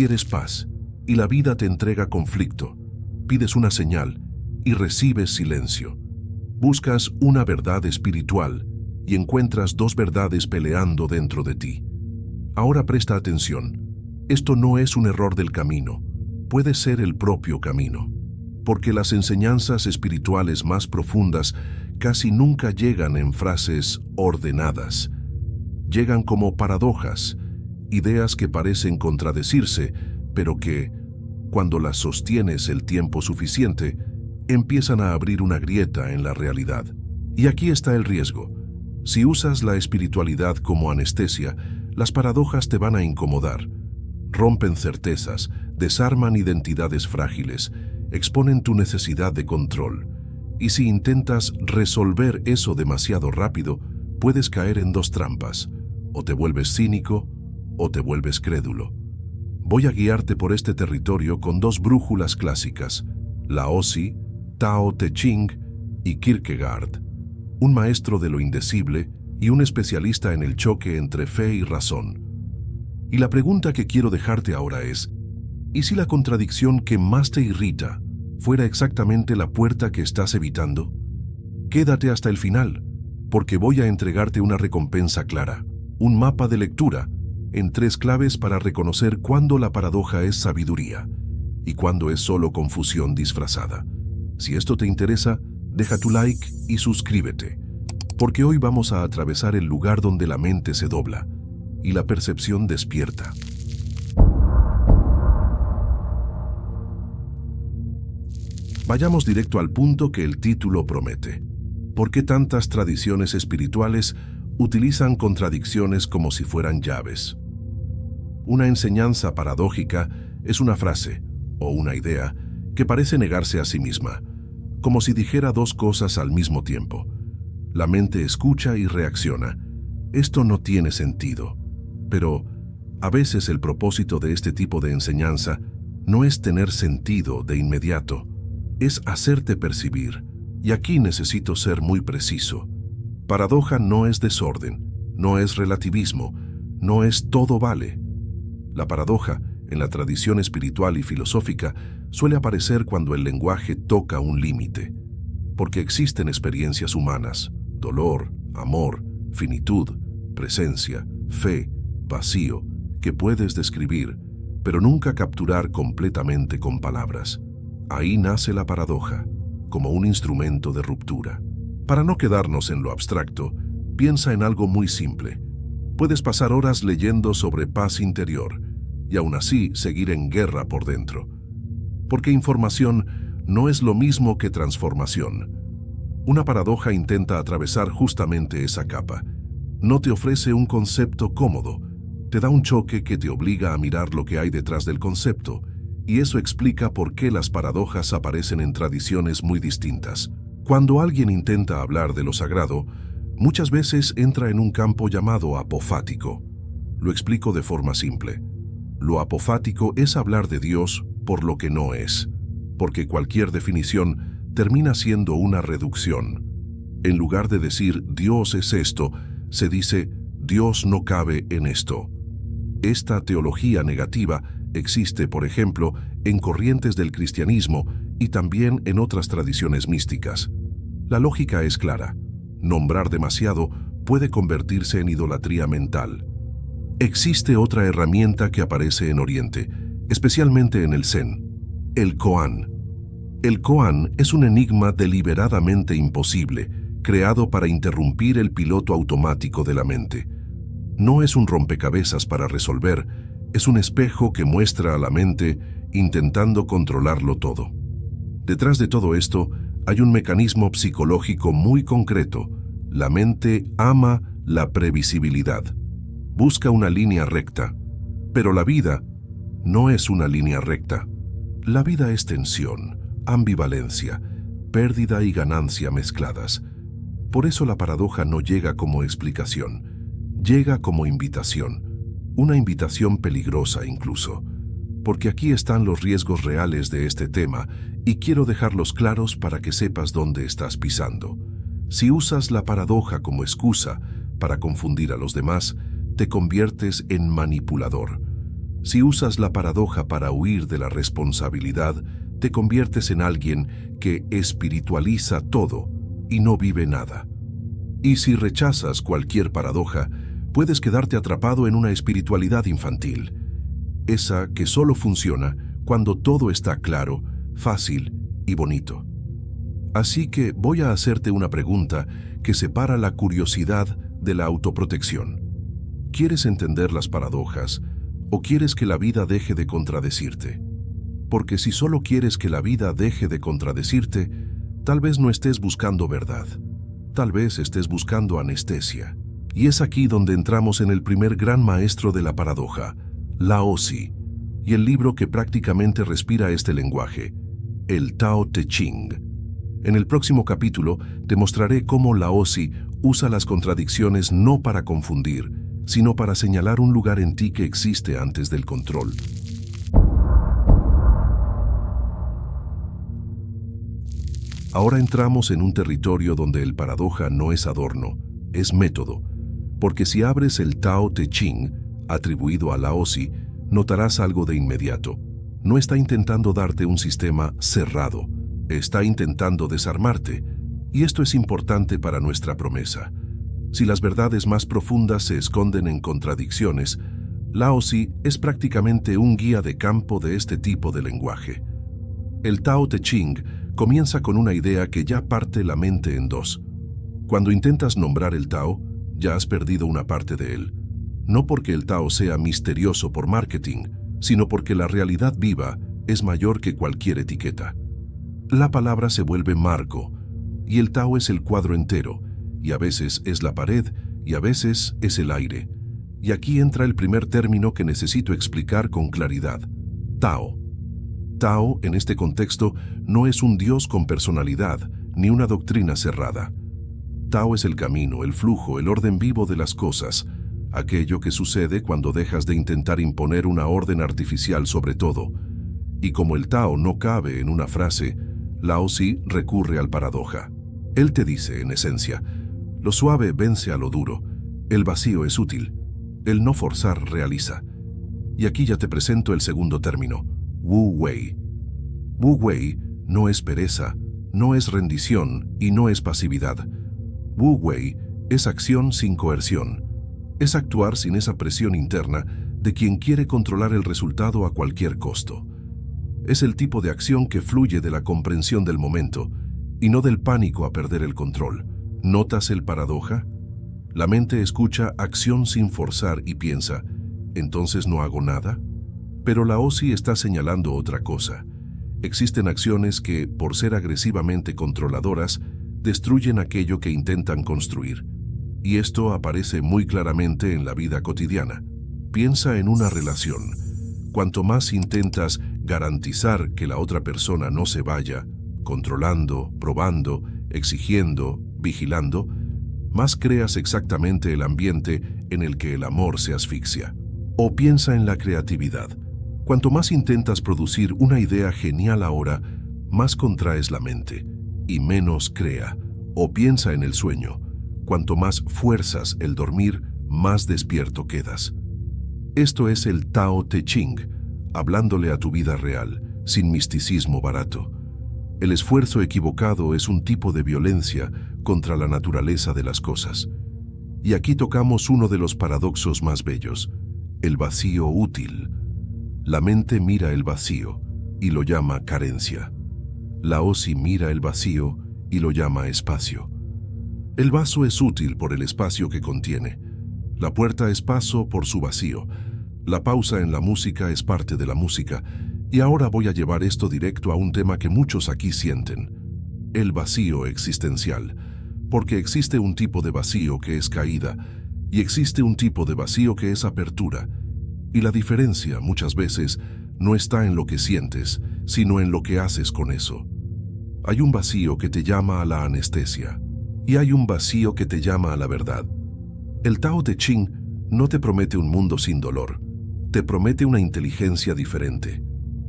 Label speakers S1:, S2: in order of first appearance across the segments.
S1: Quieres paz, y la vida te entrega conflicto. Pides una señal, y recibes silencio. Buscas una verdad espiritual, y encuentras dos verdades peleando dentro de ti. Ahora presta atención. Esto no es un error del camino, puede ser el propio camino. Porque las enseñanzas espirituales más profundas casi nunca llegan en frases ordenadas. Llegan como paradojas, ideas que parecen contradecirse, pero que, cuando las sostienes el tiempo suficiente, empiezan a abrir una grieta en la realidad. Y aquí está el riesgo. Si usas la espiritualidad como anestesia, las paradojas te van a incomodar. Rompen certezas, desarman identidades frágiles, exponen tu necesidad de control. Y si intentas resolver eso demasiado rápido, puedes caer en dos trampas. O te vuelves cínico, o te vuelves crédulo. Voy a guiarte por este territorio con dos brújulas clásicas, Laozi, Tao Te Ching y Kierkegaard, un maestro de lo indecible y un especialista en el choque entre fe y razón. Y la pregunta que quiero dejarte ahora es, ¿y si la contradicción que más te irrita fuera exactamente la puerta que estás evitando? Quédate hasta el final, porque voy a entregarte una recompensa clara, un mapa de lectura, en 3 claves para reconocer cuándo la paradoja es sabiduría y cuándo es solo confusión disfrazada. Si esto te interesa, deja tu like y suscríbete, porque hoy vamos a atravesar el lugar donde la mente se dobla y la percepción despierta. Vayamos directo al punto que el título promete. ¿Por qué tantas tradiciones espirituales utilizan contradicciones como si fueran llaves? Una enseñanza paradójica es una frase o una idea que parece negarse a sí misma, como si dijera dos cosas al mismo tiempo. La mente escucha y reacciona. Esto no tiene sentido. Pero a veces el propósito de este tipo de enseñanza no es tener sentido de inmediato, es hacerte percibir. Y aquí necesito ser muy preciso. Paradoja no es desorden, no es relativismo, no es todo vale. La paradoja, en la tradición espiritual y filosófica, suele aparecer cuando el lenguaje toca un límite, porque existen experiencias humanas, dolor, amor, finitud, presencia, fe, vacío, que puedes describir, pero nunca capturar completamente con palabras. Ahí nace la paradoja, como un instrumento de ruptura. Para no quedarnos en lo abstracto, piensa en algo muy simple. Puedes pasar horas leyendo sobre paz interior y aún así seguir en guerra por dentro. Porque información no es lo mismo que transformación. Una paradoja intenta atravesar justamente esa capa. No te ofrece un concepto cómodo, te da un choque que te obliga a mirar lo que hay detrás del concepto, y eso explica por qué las paradojas aparecen en tradiciones muy distintas. Cuando alguien intenta hablar de lo sagrado, muchas veces entra en un campo llamado apofático. Lo explico de forma simple. Lo apofático es hablar de Dios por lo que no es, porque cualquier definición termina siendo una reducción. En lugar de decir Dios es esto, se dice Dios no cabe en esto. Esta teología negativa existe, por ejemplo, en corrientes del cristianismo y también en otras tradiciones místicas. La lógica es clara. Nombrar demasiado puede convertirse en idolatría mental. Existe otra herramienta que aparece en Oriente, especialmente en el Zen, el koan. El koan es un enigma deliberadamente imposible, creado para interrumpir el piloto automático de la mente. No es un rompecabezas para resolver, es un espejo que muestra a la mente intentando controlarlo todo. Detrás de todo esto hay un mecanismo psicológico muy concreto. La mente ama la previsibilidad. Busca una línea recta, pero la vida no es una línea recta. La vida es tensión, ambivalencia, pérdida y ganancia mezcladas. Por eso la paradoja no llega como explicación, llega como invitación, una invitación peligrosa incluso, porque aquí están los riesgos reales de este tema y quiero dejarlos claros para que sepas dónde estás pisando. Si usas la paradoja como excusa para confundir a los demás, te conviertes en manipulador. Si usas la paradoja para huir de la responsabilidad, te conviertes en alguien que espiritualiza todo y no vive nada. Y si rechazas cualquier paradoja, puedes quedarte atrapado en una espiritualidad infantil, esa que solo funciona cuando todo está claro, fácil y bonito. Así que voy a hacerte una pregunta que separa la curiosidad de la autoprotección. ¿Quieres entender las paradojas o quieres que la vida deje de contradecirte? Porque si solo quieres que la vida deje de contradecirte, tal vez no estés buscando verdad. Tal vez estés buscando anestesia. Y es aquí donde entramos en el primer gran maestro de la paradoja, Lao Tzu, y el libro que prácticamente respira este lenguaje, el Tao Te Ching. En el próximo capítulo te mostraré cómo Lao Tzu usa las contradicciones no para confundir, sino para señalar un lugar en ti que existe antes del control. Ahora entramos en un territorio donde el paradoja no es adorno, es método, porque si abres el Tao Te Ching, atribuido a Lao Tzu, notarás algo de inmediato. No está intentando darte un sistema cerrado, está intentando desarmarte, y esto es importante para nuestra promesa. Si las verdades más profundas se esconden en contradicciones, Lao Tzu es prácticamente un guía de campo de este tipo de lenguaje. El Tao Te Ching comienza con una idea que ya parte la mente en dos. Cuando intentas nombrar el Tao, ya has perdido una parte de él. No porque el Tao sea misterioso por marketing, sino porque la realidad viva es mayor que cualquier etiqueta. La palabra se vuelve marco, y el Tao es el cuadro entero, y a veces es la pared, y a veces es el aire. Y aquí entra el primer término que necesito explicar con claridad: Tao. Tao, en este contexto, no es un dios con personalidad, ni una doctrina cerrada. Tao es el camino, el flujo, el orden vivo de las cosas, aquello que sucede cuando dejas de intentar imponer una orden artificial sobre todo. Y como el Tao no cabe en una frase, Lao Tzu recurre al paradoja. Él te dice, en esencia, lo suave vence a lo duro, el vacío es útil, el no forzar realiza. Y aquí ya te presento el segundo término, Wu Wei. Wu Wei no es pereza, no es rendición y no es pasividad. Wu Wei es acción sin coerción. Es actuar sin esa presión interna de quien quiere controlar el resultado a cualquier costo. Es el tipo de acción que fluye de la comprensión del momento y no del pánico a perder el control. ¿Notas el paradoja? La mente escucha acción sin forzar y piensa, ¿entonces no hago nada? Pero Lao Tzu está señalando otra cosa. Existen acciones que, por ser agresivamente controladoras, destruyen aquello que intentan construir. Y esto aparece muy claramente en la vida cotidiana. Piensa en una relación. Cuanto más intentas garantizar que la otra persona no se vaya, controlando, probando, exigiendo, vigilando, más creas exactamente el ambiente en el que el amor se asfixia. O piensa en la creatividad. Cuanto más intentas producir una idea genial ahora, más contraes la mente y menos crea. O piensa en el sueño. Cuanto más fuerzas el dormir, más despierto quedas. Esto es el Tao Te Ching, hablándole a tu vida real, sin misticismo barato. El esfuerzo equivocado es un tipo de violencia contra la naturaleza de las cosas. Y aquí tocamos uno de los paradoxos más bellos, el vacío útil. La mente mira el vacío y lo llama carencia. Lao Tzu mira el vacío y lo llama espacio. El vaso es útil por el espacio que contiene. La puerta es paso por su vacío. La pausa en la música es parte de la música. Y ahora voy a llevar esto directo a un tema que muchos aquí sienten: el vacío existencial. Porque existe un tipo de vacío que es caída y existe un tipo de vacío que es apertura. Y la diferencia, muchas veces, no está en lo que sientes, sino en lo que haces con eso. Hay un vacío que te llama a la anestesia, y hay un vacío que te llama a la verdad. El Tao Te Ching no te promete un mundo sin dolor, te promete una inteligencia diferente.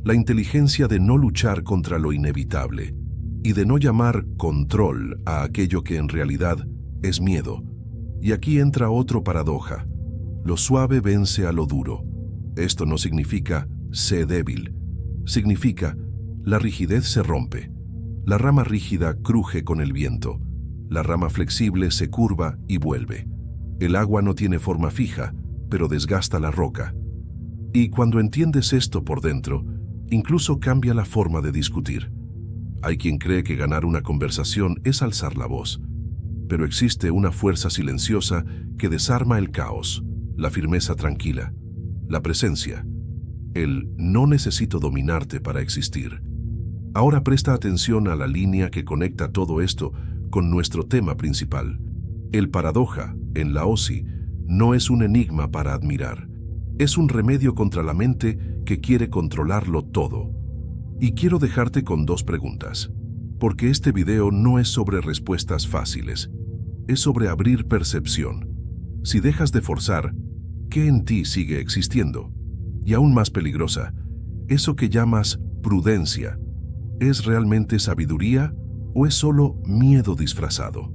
S1: La inteligencia de no luchar contra lo inevitable, y de no llamar control a aquello que en realidad es miedo. Y aquí entra otro paradoja. Lo suave vence a lo duro. Esto no significa sé débil. Significa la rigidez se rompe. La rama rígida cruje con el viento. La rama flexible se curva y vuelve. El agua no tiene forma fija, pero desgasta la roca. Y cuando entiendes esto por dentro, incluso cambia la forma de discutir. Hay quien cree que ganar una conversación es alzar la voz, pero existe una fuerza silenciosa que desarma el caos, la firmeza tranquila, la presencia. El no necesito dominarte para existir. Ahora presta atención a la línea que conecta todo esto con nuestro tema principal. El paradoja, en Laozi, no es un enigma para admirar. Es un remedio contra la mente que quiere controlarlo todo. Y quiero dejarte con dos preguntas, porque este video no es sobre respuestas fáciles, es sobre abrir percepción. Si dejas de forzar, ¿qué en ti sigue existiendo? Y aún más peligrosa, eso que llamas prudencia, ¿es realmente sabiduría o es solo miedo disfrazado?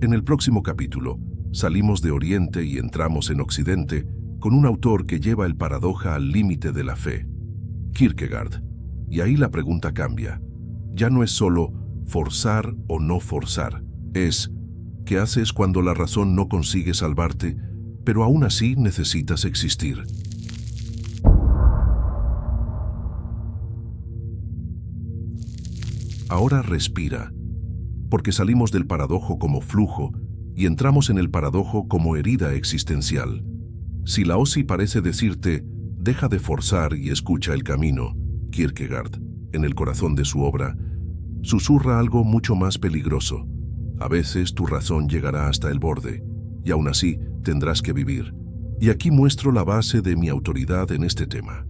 S1: En el próximo capítulo, salimos de Oriente y entramos en Occidente con un autor que lleva el paradoja al límite de la fe, Kierkegaard. Y ahí la pregunta cambia. Ya no es solo forzar o no forzar, es ¿qué haces cuando la razón no consigue salvarte, pero aún así necesitas existir? Ahora respira, porque salimos del paradojo como flujo y entramos en el paradojo como herida existencial. Si Laozi parece decirte, deja de forzar y escucha el camino, Kierkegaard, en el corazón de su obra, susurra algo mucho más peligroso. A veces tu razón llegará hasta el borde, y aún así tendrás que vivir. Y aquí muestro la base de mi autoridad en este tema.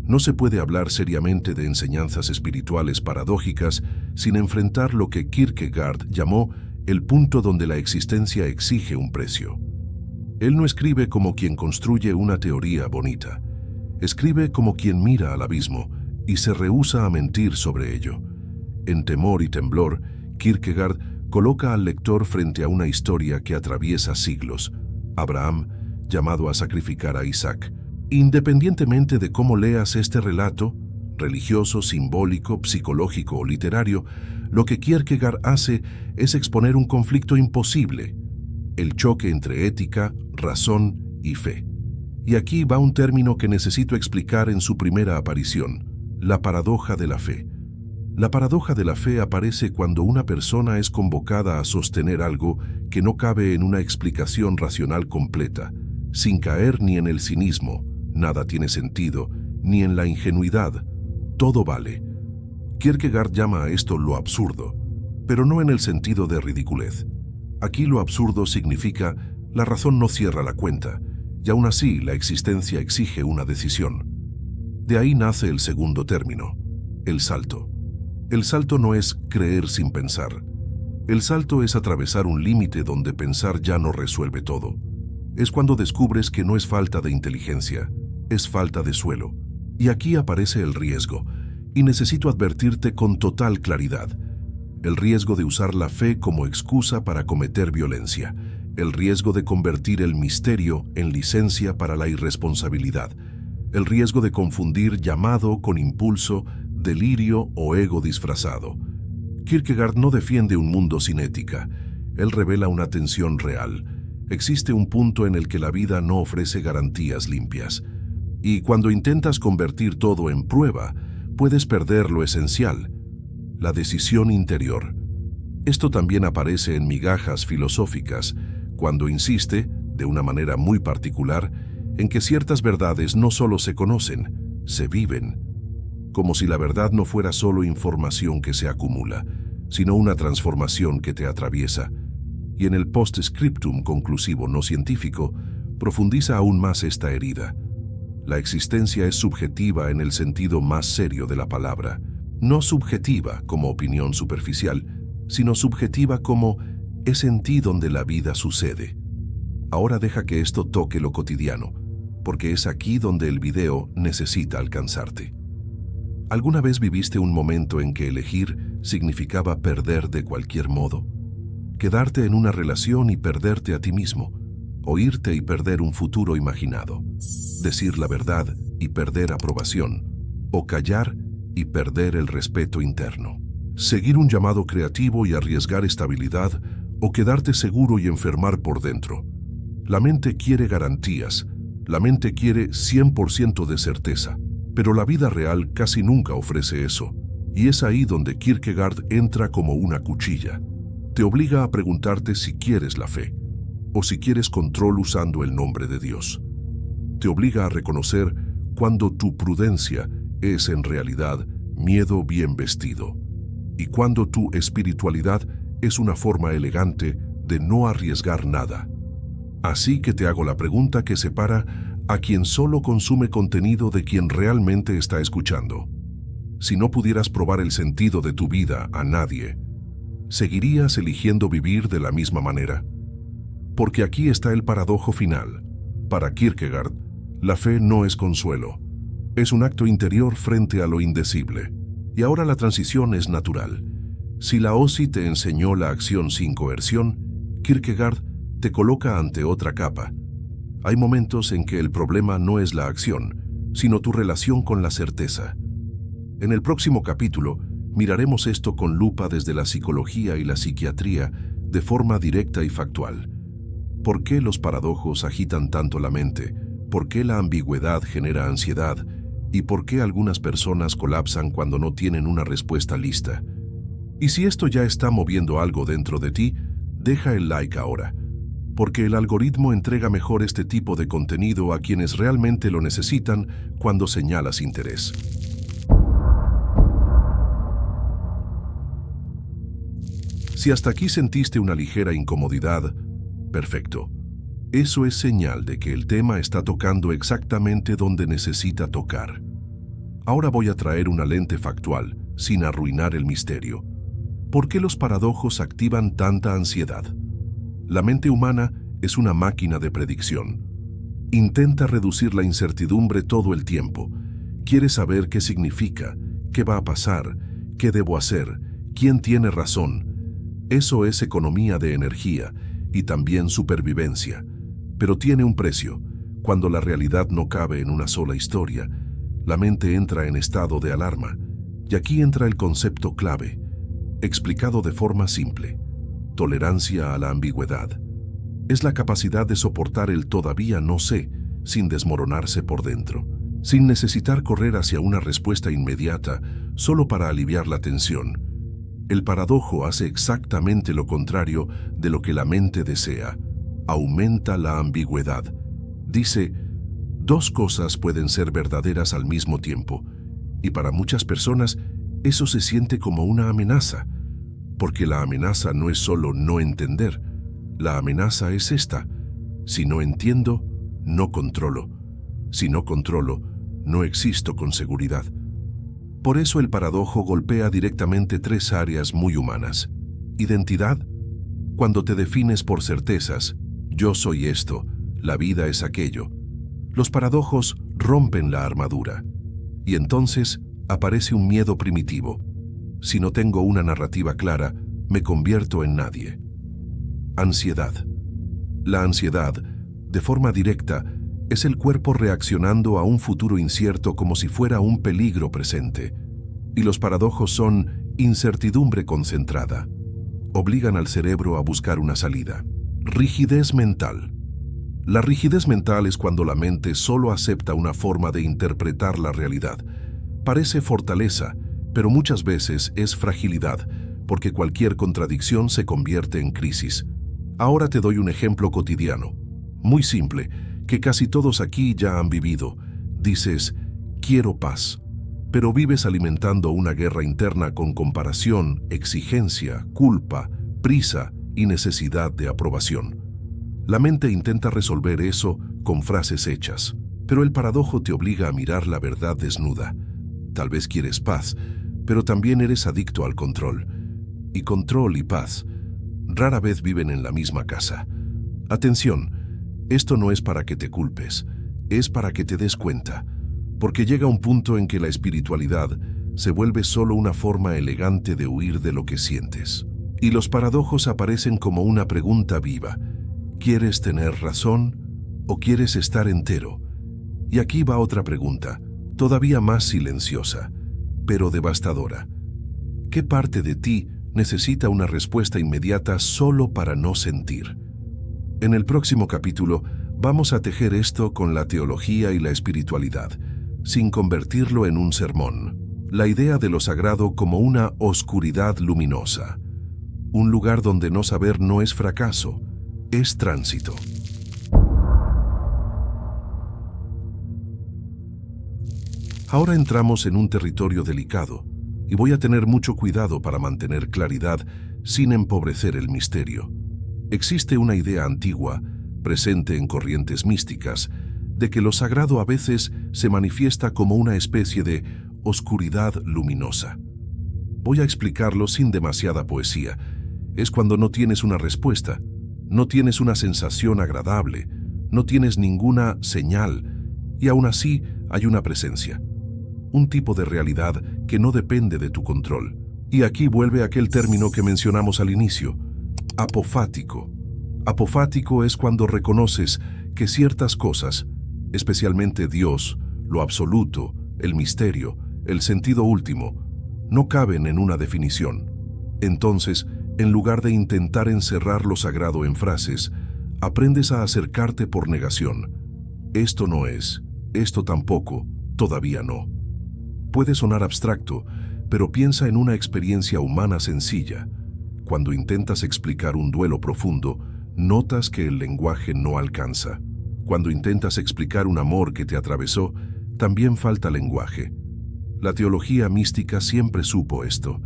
S1: No se puede hablar seriamente de enseñanzas espirituales paradójicas sin enfrentar lo que Kierkegaard llamó el punto donde la existencia exige un precio. Él no escribe como quien construye una teoría bonita. Escribe como quien mira al abismo y se rehúsa a mentir sobre ello. En Temor y Temblor, Kierkegaard coloca al lector frente a una historia que atraviesa siglos. Abraham, llamado a sacrificar a Isaac. Independientemente de cómo leas este relato, religioso, simbólico, psicológico o literario, lo que Kierkegaard hace es exponer un conflicto imposible, el choque entre ética, razón y fe. Y aquí va un término que necesito explicar en su primera aparición, la paradoja de la fe. La paradoja de la fe aparece cuando una persona es convocada a sostener algo que no cabe en una explicación racional completa, sin caer ni en el cinismo, nada tiene sentido, ni en la ingenuidad, todo vale. Kierkegaard llama a esto lo absurdo, pero no en el sentido de ridiculez. Aquí lo absurdo significa la razón no cierra la cuenta, y aún así la existencia exige una decisión. De ahí nace el segundo término, el salto. El salto no es creer sin pensar. El salto es atravesar un límite donde pensar ya no resuelve todo. Es cuando descubres que no es falta de inteligencia, es falta de suelo. Y aquí aparece el riesgo, y necesito advertirte con total claridad. El riesgo de usar la fe como excusa para cometer violencia. El riesgo de convertir el misterio en licencia para la irresponsabilidad. El riesgo de confundir llamado con impulso, delirio o ego disfrazado. Kierkegaard no defiende un mundo sin ética. Él revela una tensión real. Existe un punto en el que la vida no ofrece garantías limpias. Y cuando intentas convertir todo en prueba, puedes perder lo esencial, la decisión interior. Esto también aparece en Migajas filosóficas, cuando insiste, de una manera muy particular, en que ciertas verdades no solo se conocen, se viven. Como si la verdad no fuera solo información que se acumula, sino una transformación que te atraviesa. Y en el post-scriptum conclusivo no científico, profundiza aún más esta herida. La existencia es subjetiva en el sentido más serio de la palabra. No subjetiva como opinión superficial, sino subjetiva como es en ti donde la vida sucede. Ahora deja que esto toque lo cotidiano, porque es aquí donde el video necesita alcanzarte. ¿Alguna vez viviste un momento en que elegir significaba perder de cualquier modo? Quedarte en una relación y perderte a ti mismo. oírte y perder un futuro imaginado, decir la verdad y perder aprobación, o callar y perder el respeto interno. Seguir un llamado creativo y arriesgar estabilidad, o quedarte seguro y enfermar por dentro. La mente quiere garantías, la mente quiere 100% de certeza, pero la vida real casi nunca ofrece eso, y es ahí donde Kierkegaard entra como una cuchilla. Te obliga a preguntarte si quieres la fe, o si quieres control usando el nombre de Dios. Te obliga a reconocer cuando tu prudencia es en realidad miedo bien vestido, y cuando tu espiritualidad es una forma elegante de no arriesgar nada. Así que te hago la pregunta que separa a quien solo consume contenido de quien realmente está escuchando. Si no pudieras probar el sentido de tu vida a nadie, ¿seguirías eligiendo vivir de la misma manera? Porque aquí está el paradojo final. Para Kierkegaard, la fe no es consuelo, es un acto interior frente a lo indecible. Y ahora la transición es natural. Si la OSI te enseñó la acción sin coerción, Kierkegaard te coloca ante otra capa. Hay momentos en que el problema no es la acción, sino tu relación con la certeza. En el próximo capítulo, miraremos esto con lupa desde la psicología y la psiquiatría de forma directa y factual. ¿Por qué los paradojos agitan tanto la mente? ¿Por qué la ambigüedad genera ansiedad? ¿Y por qué algunas personas colapsan cuando no tienen una respuesta lista? Y si esto ya está moviendo algo dentro de ti, deja el like ahora, porque el algoritmo entrega mejor este tipo de contenido a quienes realmente lo necesitan cuando señalas interés. Si hasta aquí sentiste una ligera incomodidad, perfecto. Eso es señal de que el tema está tocando exactamente donde necesita tocar. Ahora voy a traer una lente factual, sin arruinar el misterio. ¿Por qué los paradojos activan tanta ansiedad? La mente humana es una máquina de predicción. Intenta reducir la incertidumbre todo el tiempo. Quiere saber qué significa, qué va a pasar, qué debo hacer, quién tiene razón. Eso es economía de energía y también supervivencia. Pero tiene un precio. Cuando la realidad no cabe en una sola historia, la mente entra en estado de alarma. Y aquí entra el concepto clave, explicado de forma simple: tolerancia a la ambigüedad. Es la capacidad de soportar el todavía no sé, sin desmoronarse por dentro, sin necesitar correr hacia una respuesta inmediata solo para aliviar la tensión. El paradojo hace exactamente lo contrario de lo que la mente desea. Aumenta la ambigüedad. Dice, dos cosas pueden ser verdaderas al mismo tiempo, y para muchas personas eso se siente como una amenaza, porque la amenaza no es solo no entender, la amenaza es esta: si no entiendo, no controlo. Si no controlo, no existo con seguridad. Por eso el paradojo golpea directamente tres áreas muy humanas. Identidad, cuando te defines por certezas: yo soy esto, la vida es aquello. Los paradojos rompen la armadura, y entonces aparece un miedo primitivo. Si no tengo una narrativa clara, me convierto en nadie. Ansiedad. La ansiedad, de forma directa, es el cuerpo reaccionando a un futuro incierto como si fuera un peligro presente. Y los paradojos son incertidumbre concentrada. Obligan al cerebro a buscar una salida. Rigidez mental. La rigidez mental es cuando la mente solo acepta una forma de interpretar la realidad. Parece fortaleza, pero muchas veces es fragilidad, porque cualquier contradicción se convierte en crisis. Ahora te doy un ejemplo cotidiano, muy simple, que casi todos aquí ya han vivido. Dices, quiero paz, pero vives alimentando una guerra interna con comparación, exigencia, culpa, prisa y necesidad de aprobación. La mente intenta resolver eso con frases hechas, pero el paradojo te obliga a mirar la verdad desnuda. Tal vez quieres paz, pero también eres adicto al control. Y control y paz rara vez viven en la misma casa. Atención, esto no es para que te culpes, es para que te des cuenta, porque llega un punto en que la espiritualidad se vuelve solo una forma elegante de huir de lo que sientes. Y los paradojos aparecen como una pregunta viva. ¿Quieres tener razón o quieres estar entero? Y aquí va otra pregunta, todavía más silenciosa, pero devastadora. ¿Qué parte de ti necesita una respuesta inmediata solo para no sentir? En el próximo capítulo vamos a tejer esto con la teología y la espiritualidad, sin convertirlo en un sermón. La idea de lo sagrado como una oscuridad luminosa. Un lugar donde no saber no es fracaso, es tránsito. Ahora entramos en un territorio delicado y voy a tener mucho cuidado para mantener claridad sin empobrecer el misterio. Existe una idea antigua, presente en corrientes místicas, de que lo sagrado a veces se manifiesta como una especie de oscuridad luminosa. Voy a explicarlo sin demasiada poesía. Es cuando no tienes una respuesta, no tienes una sensación agradable, no tienes ninguna señal, y aún así hay una presencia. Un tipo de realidad que no depende de tu control. Y aquí vuelve aquel término que mencionamos al inicio, apofático. Apofático es cuando reconoces que ciertas cosas, especialmente Dios, lo absoluto, el misterio, el sentido último, no caben en una definición. Entonces, en lugar de intentar encerrar lo sagrado en frases, aprendes a acercarte por negación. Esto no es, esto tampoco, todavía no. Puede sonar abstracto, pero piensa en una experiencia humana sencilla. Cuando intentas explicar un duelo profundo, notas que el lenguaje no alcanza. Cuando intentas explicar un amor que te atravesó, también falta lenguaje. La teología mística siempre supo esto.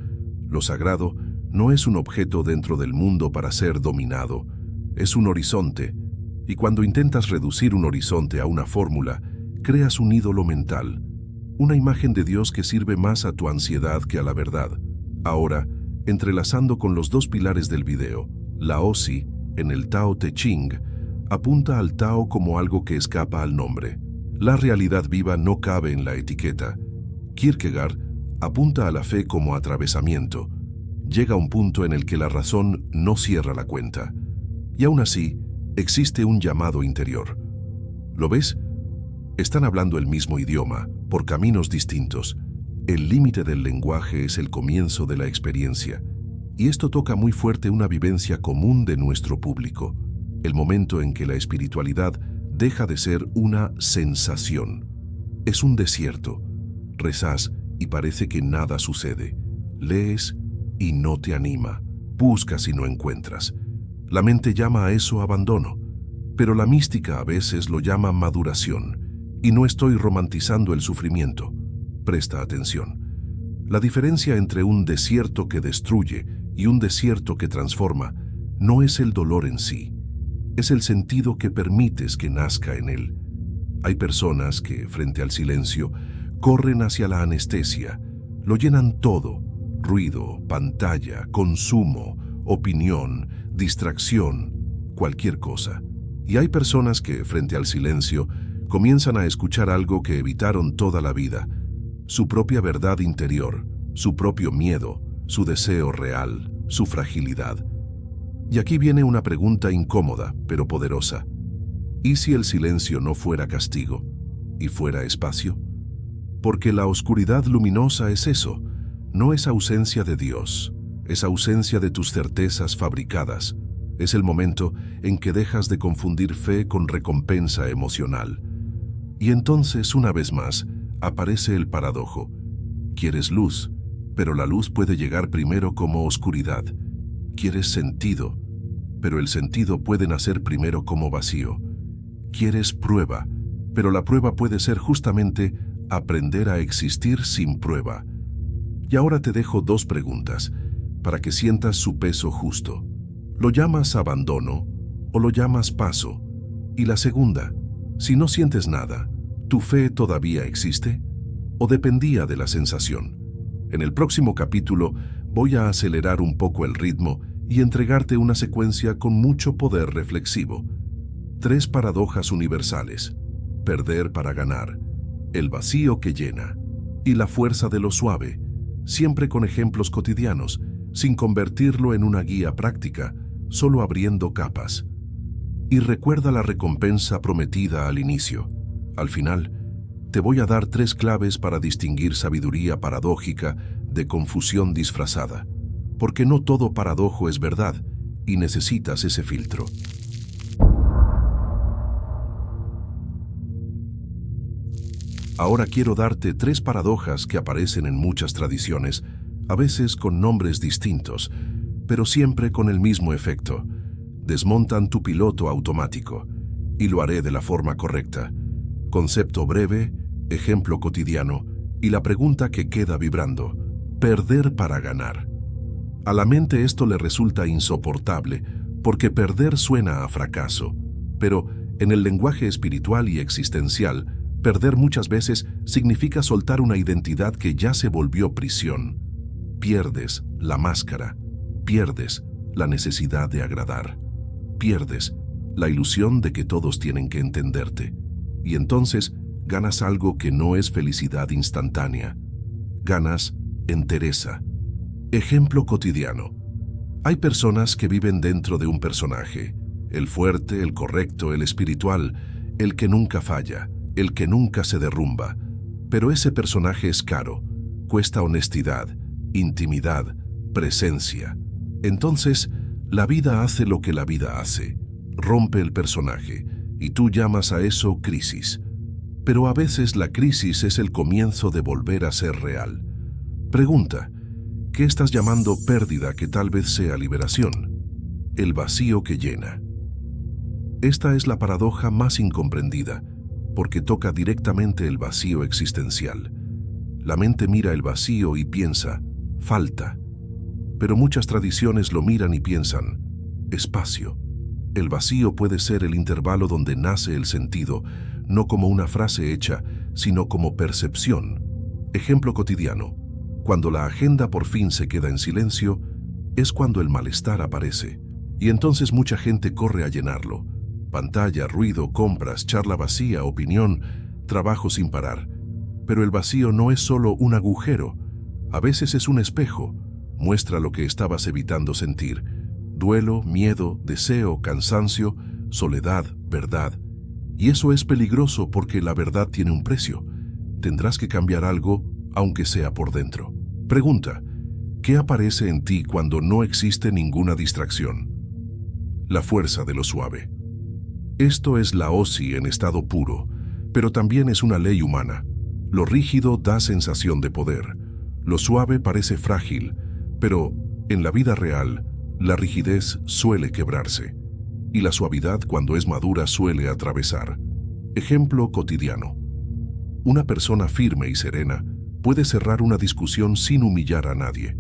S1: Lo sagrado no es un objeto dentro del mundo para ser dominado, es un horizonte, y cuando intentas reducir un horizonte a una fórmula, creas un ídolo mental. Una imagen de Dios que sirve más a tu ansiedad que a la verdad. Ahora, entrelazando con los dos pilares del video, Laozi, en el Tao Te Ching, apunta al Tao como algo que escapa al nombre. La realidad viva no cabe en la etiqueta. Kierkegaard apunta a la fe como atravesamiento. Llega un punto en el que la razón no cierra la cuenta. Y aún así, existe un llamado interior. ¿Lo ves? Están hablando el mismo idioma, por caminos distintos. El límite del lenguaje es el comienzo de la experiencia. Y esto toca muy fuerte una vivencia común de nuestro público. El momento en que la espiritualidad deja de ser una sensación. Es un desierto. Rezas y parece que nada sucede. Lees y no te anima. Buscas y no encuentras. La mente llama a eso abandono, pero la mística a veces lo llama maduración. Y no estoy romantizando el sufrimiento. Presta atención. La diferencia entre un desierto que destruye y un desierto que transforma no es el dolor en sí, es el sentido que permites que nazca en él. Hay personas que, frente al silencio, corren hacia la anestesia, lo llenan todo: ruido, pantalla, consumo, opinión, distracción, cualquier cosa. Y hay personas que, frente al silencio, comienzan a escuchar algo que evitaron toda la vida, su propia verdad interior, su propio miedo, su deseo real, su fragilidad. Y aquí viene una pregunta incómoda, pero poderosa. ¿Y si el silencio no fuera castigo y fuera espacio? Porque la oscuridad luminosa es eso, no es ausencia de Dios, es ausencia de tus certezas fabricadas. Es el momento en que dejas de confundir fe con recompensa emocional. Y entonces, una vez más, aparece el paradojo. Quieres luz, pero la luz puede llegar primero como oscuridad. Quieres sentido, pero el sentido puede nacer primero como vacío. Quieres prueba, pero la prueba puede ser justamente aprender a existir sin prueba. Y ahora te dejo dos preguntas, para que sientas su peso justo. ¿Lo llamas abandono o lo llamas paso? Y la segunda, si no sientes nada, ¿tu fe todavía existe o dependía de la sensación? En el próximo capítulo voy a acelerar un poco el ritmo y entregarte una secuencia con mucho poder reflexivo. 3 paradojas universales: perder para ganar, el vacío que llena y la fuerza de lo suave, siempre con ejemplos cotidianos, sin convertirlo en una guía práctica, solo abriendo capas. Y recuerda la recompensa prometida al inicio. Al final, te voy a dar 3 claves para distinguir sabiduría paradójica de confusión disfrazada, porque no todo paradojo es verdad y necesitas ese filtro. Ahora quiero darte 3 paradojas que aparecen en muchas tradiciones, a veces con nombres distintos, pero siempre con el mismo efecto. Desmontan tu piloto automático, y lo haré de la forma correcta. Concepto breve, ejemplo cotidiano, y la pregunta que queda vibrando: perder para ganar. A la mente esto le resulta insoportable, porque perder suena a fracaso, pero en el lenguaje espiritual y existencial, perder muchas veces significa soltar una identidad que ya se volvió prisión. Pierdes la máscara, pierdes la necesidad de agradar, pierdes la ilusión de que todos tienen que entenderte, y entonces ganas algo que no es felicidad instantánea. Ganas entereza. Ejemplo cotidiano. Hay personas que viven dentro de un personaje, el fuerte, el correcto, el espiritual, el que nunca falla, el que nunca se derrumba. Pero ese personaje es caro, cuesta honestidad, intimidad, presencia. Entonces, la vida hace lo que la vida hace, rompe el personaje, y tú llamas a eso crisis. Pero a veces la crisis es el comienzo de volver a ser real. Pregunta: ¿qué estás llamando pérdida que tal vez sea liberación? El vacío que llena. Esta es la paradoja más incomprendida, porque toca directamente el vacío existencial. La mente mira el vacío y piensa: falta. Pero muchas tradiciones lo miran y piensan: espacio. El vacío puede ser el intervalo donde nace el sentido, no como una frase hecha, sino como percepción. Ejemplo cotidiano. Cuando la agenda por fin se queda en silencio, es cuando el malestar aparece, y entonces mucha gente corre a llenarlo. Pantalla, ruido, compras, charla vacía, opinión, trabajo sin parar. Pero el vacío no es solo un agujero, a veces es un espejo, muestra lo que estabas evitando sentir: duelo, miedo, deseo, cansancio, soledad, verdad. Y eso es peligroso porque la verdad tiene un precio. Tendrás que cambiar algo, aunque sea por dentro. Pregunta: ¿qué aparece en ti cuando no existe ninguna distracción? La fuerza de lo suave. Esto es la OSI en estado puro, pero también es una ley humana. Lo rígido da sensación de poder. Lo suave parece frágil, pero en la vida real, la rigidez suele quebrarse, y la suavidad, cuando es madura, suele atravesar. Ejemplo cotidiano. Una persona firme y serena puede cerrar una discusión sin humillar a nadie.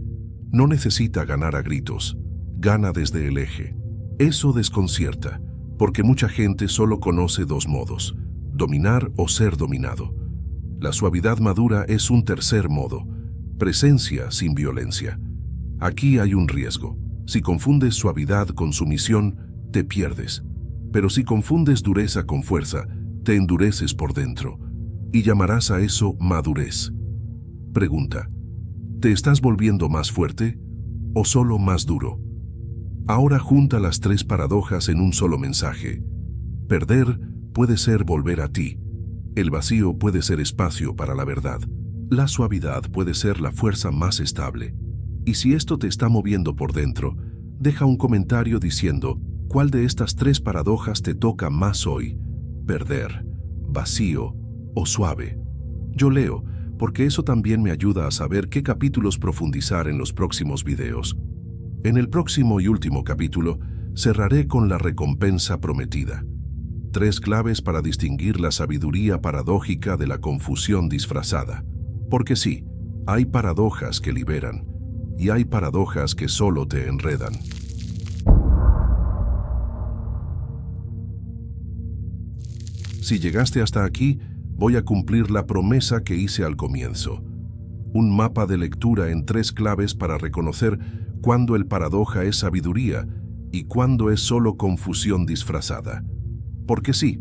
S1: No necesita ganar a gritos, gana desde el eje. Eso desconcierta, porque mucha gente solo conoce 2 modos: dominar o ser dominado. La suavidad madura es un tercer modo: presencia sin violencia. Aquí hay un riesgo. Si confundes suavidad con sumisión, te pierdes. Pero si confundes dureza con fuerza, te endureces por dentro, y llamarás a eso madurez. Pregunta: ¿te estás volviendo más fuerte o solo más duro? Ahora junta las 3 paradojas en un solo mensaje. Perder puede ser volver a ti. El vacío puede ser espacio para la verdad. La suavidad puede ser la fuerza más estable. Y si esto te está moviendo por dentro, deja un comentario diciendo cuál de estas 3 paradojas te toca más hoy: perder, vacío o suave. Yo leo, porque eso también me ayuda a saber qué capítulos profundizar en los próximos videos. En el próximo y último capítulo, cerraré con la recompensa prometida. 3 claves para distinguir la sabiduría paradójica de la confusión disfrazada. Porque sí, hay paradojas que liberan, y hay paradojas que solo te enredan. Si llegaste hasta aquí, voy a cumplir la promesa que hice al comienzo. Un mapa de lectura en 3 claves para reconocer cuándo el paradoja es sabiduría y cuándo es solo confusión disfrazada. Porque sí,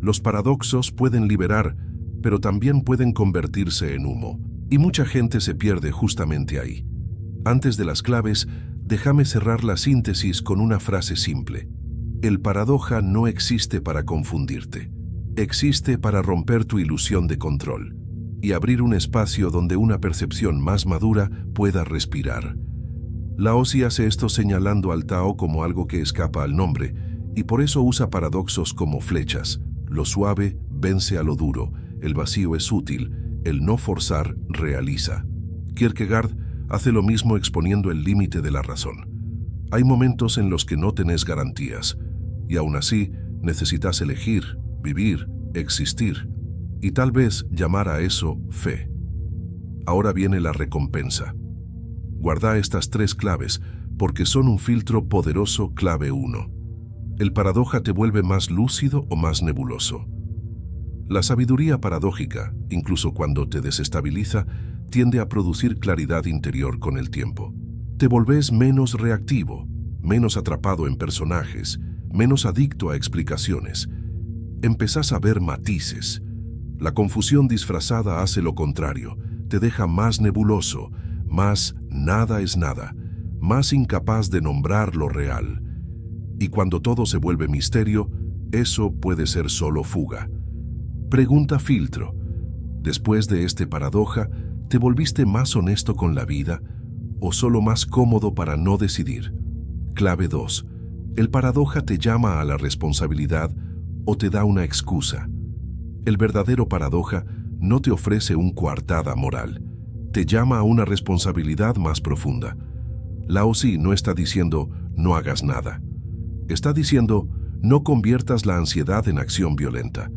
S1: los paradoxos pueden liberar, pero también pueden convertirse en humo. Y mucha gente se pierde justamente ahí. Antes de las claves, déjame cerrar la síntesis con una frase simple. El paradoja no existe para confundirte. Existe para romper tu ilusión de control y abrir un espacio donde una percepción más madura pueda respirar. Laozi hace esto señalando al Tao como algo que escapa al nombre, y por eso usa paradoxos como flechas. Lo suave vence a lo duro, el vacío es útil, el no forzar realiza. Kierkegaard hace lo mismo exponiendo el límite de la razón. Hay momentos en los que no tenés garantías, y aún así necesitas elegir, vivir, existir, y tal vez llamar a eso fe. Ahora viene la recompensa. Guarda estas 3 claves porque son un filtro poderoso. Clave 1. El paradoja te vuelve más lúcido o más nebuloso. La sabiduría paradójica, incluso cuando te desestabiliza, tiende a producir claridad interior con el tiempo. Te volvés menos reactivo, menos atrapado en personajes, menos adicto a explicaciones. Empezás a ver matices. La confusión disfrazada hace lo contrario, te deja más nebuloso, más nada es nada, más incapaz de nombrar lo real. Y cuando todo se vuelve misterio, eso puede ser solo fuga. Pregunta filtro. Después de este paradoja, ¿te volviste más honesto con la vida o solo más cómodo para no decidir? Clave 2. ¿El paradoja te llama a la responsabilidad o te da una excusa? El verdadero paradoja no te ofrece un coartada moral, te llama a una responsabilidad más profunda. Laozi no está diciendo no hagas nada. Está diciendo no conviertas la ansiedad en acción violenta.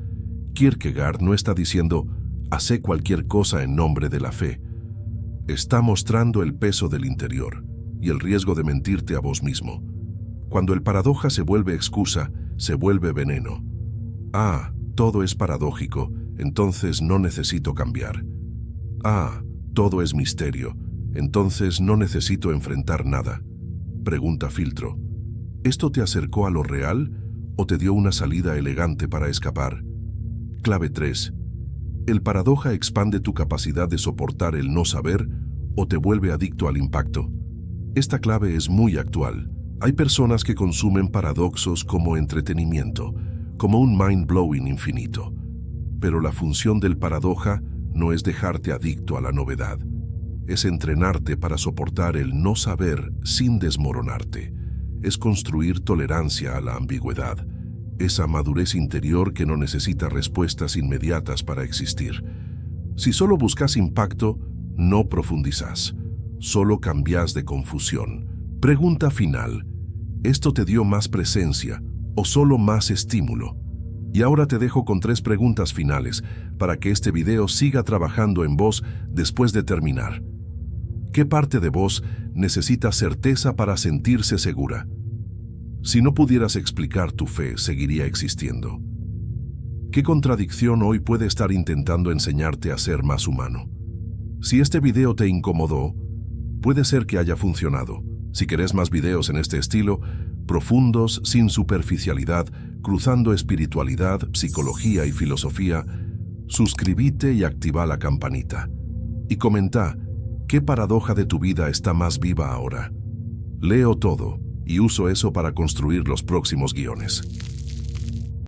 S1: Kierkegaard no está diciendo hace cualquier cosa en nombre de la fe. Está mostrando el peso del interior y el riesgo de mentirte a vos mismo. Cuando el paradoja se vuelve excusa, se vuelve veneno. Ah, todo es paradójico, entonces no necesito cambiar. Ah, todo es misterio, entonces no necesito enfrentar nada. Pregunta filtro. ¿Esto te acercó a lo real o te dio una salida elegante para escapar? Clave 3. ¿El paradoja expande tu capacidad de soportar el no saber o te vuelve adicto al impacto? Esta clave es muy actual. Hay personas que consumen paradoxos como entretenimiento, como un mind-blowing infinito. Pero la función del paradoja no es dejarte adicto a la novedad. Es entrenarte para soportar el no saber sin desmoronarte. Es construir tolerancia a la ambigüedad. Esa madurez interior que no necesita respuestas inmediatas para existir. Si solo buscas impacto, no profundizas. Solo cambias de confusión. Pregunta final. ¿Esto te dio más presencia o solo más estímulo? Y ahora te dejo con 3 preguntas finales para que este video siga trabajando en vos después de terminar. ¿Qué parte de vos necesita certeza para sentirse segura? Si no pudieras explicar tu fe, ¿seguiría existiendo? ¿Qué contradicción hoy puede estar intentando enseñarte a ser más humano? Si este video te incomodó, puede ser que haya funcionado. Si querés más videos en este estilo, profundos, sin superficialidad, cruzando espiritualidad, psicología y filosofía, suscríbete y activa la campanita. Y comenta, ¿qué paradoja de tu vida está más viva ahora? Leo todo y uso eso para construir los próximos guiones.